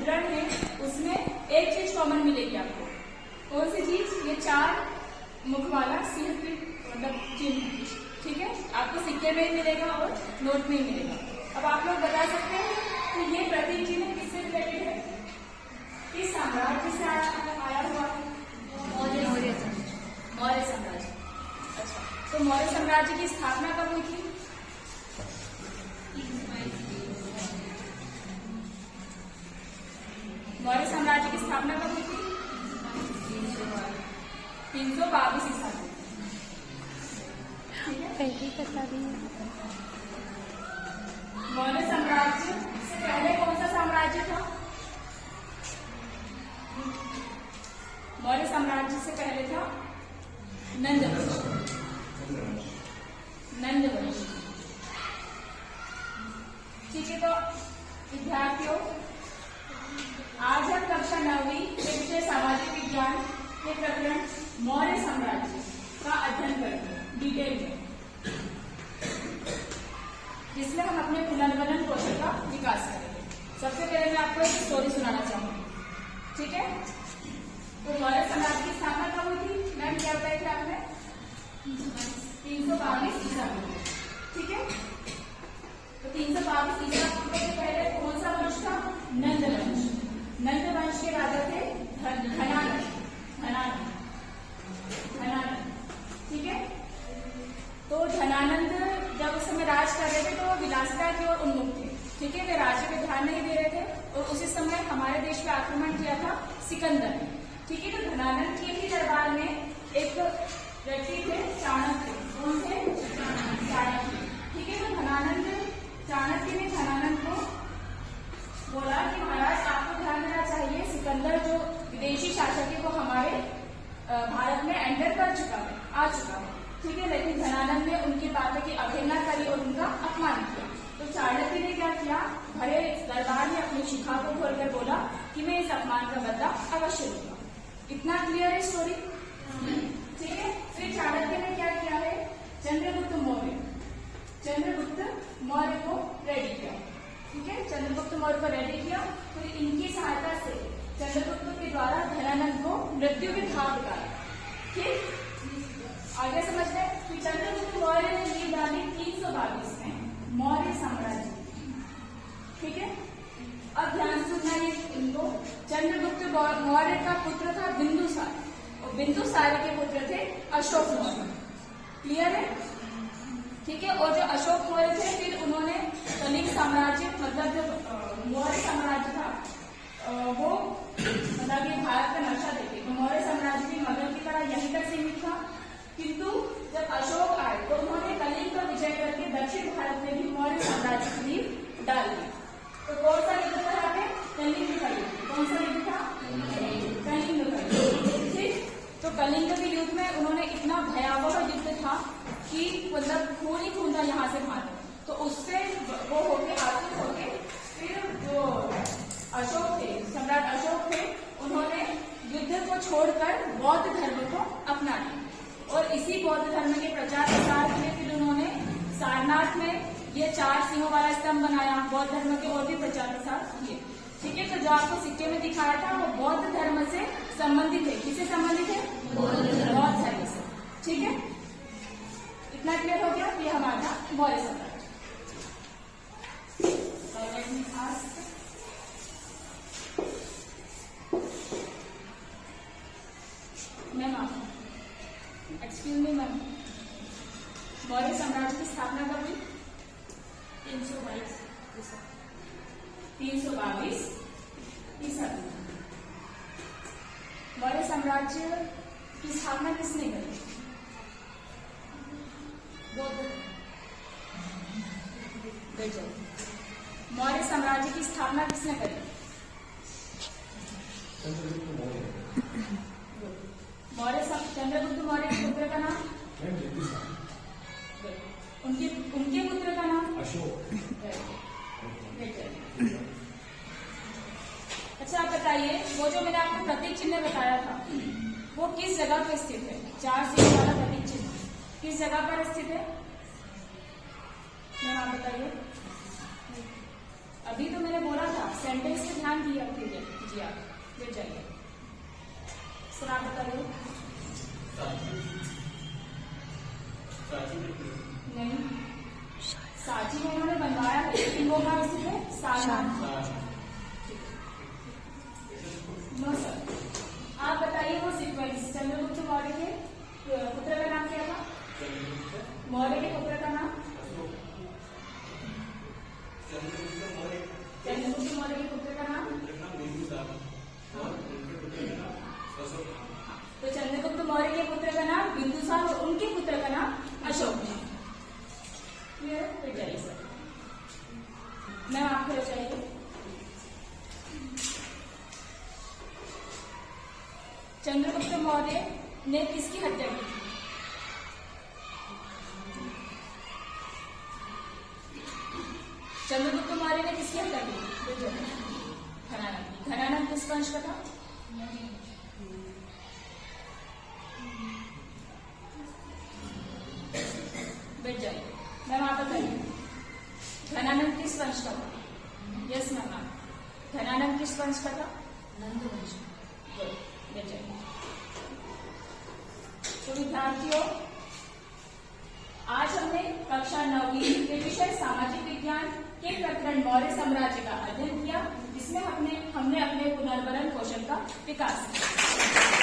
मुद्रण है उसमें एक चीज कॉमन मिलेगी आपको। कौन सी चीज? ये 4 मुख वाला सिंह मतलब चिन्ह, ठीक है, आपको सिक्के में ही मिलेगा और नोट में ही मिलेगा। अब आप लोग बता सकते हैं कि ये प्रतीक चिन्ह किससे रिलेटेड है, किस साम्राज्य से आया हुआ है? मौर्य साम्राज्य। अच्छा, तो मौर्य साम्राज्य की स्थापना कब हुई थी? मौर्य साम्राज्य की स्थापना कब हुई थी? 322 ईसा में। मौर्य साम्राज्य से पहले कौन सा साम्राज्य था? मौर्य साम्राज्य से पहले था नंदवंश। ठीक है, तो विद्यार्थियों आज हम कक्षा 9वीं विषय सामाजिक विज्ञान के प्रकरण मौर्य साम्राज्य का अध्ययन करेंगे डिटेल में, जिसमें हम अपने पुनर्गणन कौशल का विकास करेंगे। सबसे पहले मैं आपको एक स्टोरी सुनाना चाहूंगी, ठीक है। तो मौर्य साम्राज्य की स्थापना कब हुई थी? मैम क्या बताया था आपने? 322 ईसा में, ठीक है। तो 322 ईसा से पहले कौन सा वंश था? नंदवंश। नंदवंश के राजा थे धनानंद, ठीक है। तो धनानंद जब उस समय राज कर रहे थे तो वो विलासिता की ओर उन्मुख थे, ठीक है, वे राज्य पे ध्यान नहीं दे रहे थे। और उसी समय हमारे देश पे आक्रमण किया था सिकंदर ने, ठीक है। तो धनानंद के ही दरबार में एक व्यक्ति थे चाणक्य। कौन थे? चाणक्य, ठीक है। तो चाणक्य ने धनानंद को बोला कि महाराज आपको ध्यान देना चाहिए, सिकंदर जो विदेशी शासक है वो हमारे भारत में एंटर कर चुका है, आ चुका है, ठीक है। लेकिन धनानंद ने उनकी बातों की अवहेलना करी और उनका अपमान किया। तो चाणक्य ने क्या किया? भरे दरबार में अपनी शिखा को खोलकर बोला कि मैं इस अपमान का बदला अवश्य लूंगा। इतना क्लियर है स्टोरी, ठीक है। फिर चाणक्य ने क्या किया है? चंद्रगुप्त मौर्य को रेडी किया, ठीक है। चंद्रगुप्त मौर्य को रेडी किया। फिर इनकी सहायता से चंद्रगुप्त के द्वारा धनानंद को मृत्यु के घाट उतारा, ठीक। आगे समझ रहे कि चंद्रगुप्त मौर्य ने नींव डाली 322 में मौर्य साम्राज्य, ठीक है। अब ध्यान सुनना है इनको। चंद्रगुप्त मौर्य का पुत्र था बिंदुसार, और बिंदुसार के पुत्र थे अशोक मौर्य, क्लियर है, ठीक है। और जो अशोक मौर्य थे फिर उन्होंने कलिंग साम्राज्य मतलब जो मौर्य साम्राज्य था वो मतलब ये भारत का नक्शा देखे तो मौर्य साम्राज्य भी मगध की तरह यहीं तक सीमित था। किंतु जब अशोक आए तो उन्होंने कलिंग का विजय करके दक्षिण भारत में भी मौर्य साम्राज्य की नींव डाल दी। तो कौन सा युद्ध था यहाँ पे? कलिंग का युद्ध। कौन सा युद्ध था? कलिंग का युद्ध, ठीक। तो कलिंग के युद्ध में उन्होंने इतना भयावह युद्ध था कि मतलब खून ही खून था यहाँ से वहां तक। तो उससे वो होके आतुर होके फिर जो अशोक थे, सम्राट अशोक थे, उन्होंने युद्ध को छोड़कर बौद्ध धर्म को अपना लिया। और इसी बौद्ध धर्म के प्रचार प्रसार के लिए फिर उन्होंने सारनाथ में ये 4 सिंहों वाला स्तंभ बनाया, बौद्ध धर्म के और भी प्रचार प्रसार किए, ठीक है। तो जो आपको सिक्के में दिखाया था वो बौद्ध धर्म से संबंधित है। किससे संबंधित है? बौद्ध धर्म से, ठीक है। इतना क्लियर हो गया? ये हमारा मौर्य साम्राज्य। मैम आप एक्सक्यूज मी मैम, मौर्य साम्राज्य की स्थापना कब हुई? 322 ईसा। मौर्य साम्राज्य की स्थापना किसने करी? बौद्ध। मौर्य साम्राज्य की स्थापना किसने करी? चंद्रगुप्त मौर्य के पुत्र का नाम? उनके पुत्र का नाम? अशोक। अच्छा आप बताइए, वो जो मैंने आपको प्रतीक चिन्ह बताया था वो किस जगह पर स्थित है? 4 सिंह वाला प्रतीक चिन्ह किस जगह पर स्थित है? मैम आप बताइए। अभी तो मैंने बोला था, सेंटेंस पे ध्यान दिया कीजिए आप, फिर जाइए। सर आप बताइए। नहीं, साची में इन्होंने बनवाया है, लेकिन वो कहाँ स्थित है? सारनाथ। No sir. आप बताइए वो सीक्वेंस, चंद्रगुप्त मौर्य के पुत्र का नाम क्या था? मौर्य के पुत्र का नाम? चंद्रगुप्त मौर्य के पुत्र का नाम? तो चंद्रगुप्त मौर्य के पुत्र का नाम बिंदुसार और उनके पुत्र का नाम अशोक था। फिर जाइए सर, मैम आप फिर जाइए। चंद्रगुप्त मौर्य ने किसकी हत्या की? चंद्रगुप्त मौर्य ने किसकी हत्या की? घनानंद की। घनानंद किस वंश का था? बैठ जाइए, मैम आप बताइए। घनानंद किस वंश का था? Yes ma'am. घनानंद किस वंश का था? नंद वंश। बैठ जाइए। तो विद्यार्थियों, आज हमने कक्षा 9वीं के विषय सामाजिक विज्ञान के प्रकरण मौर्य साम्राज्य का अध्ययन किया, जिसमें हमने अपने पुनर्वरण कौशल का विकास किया।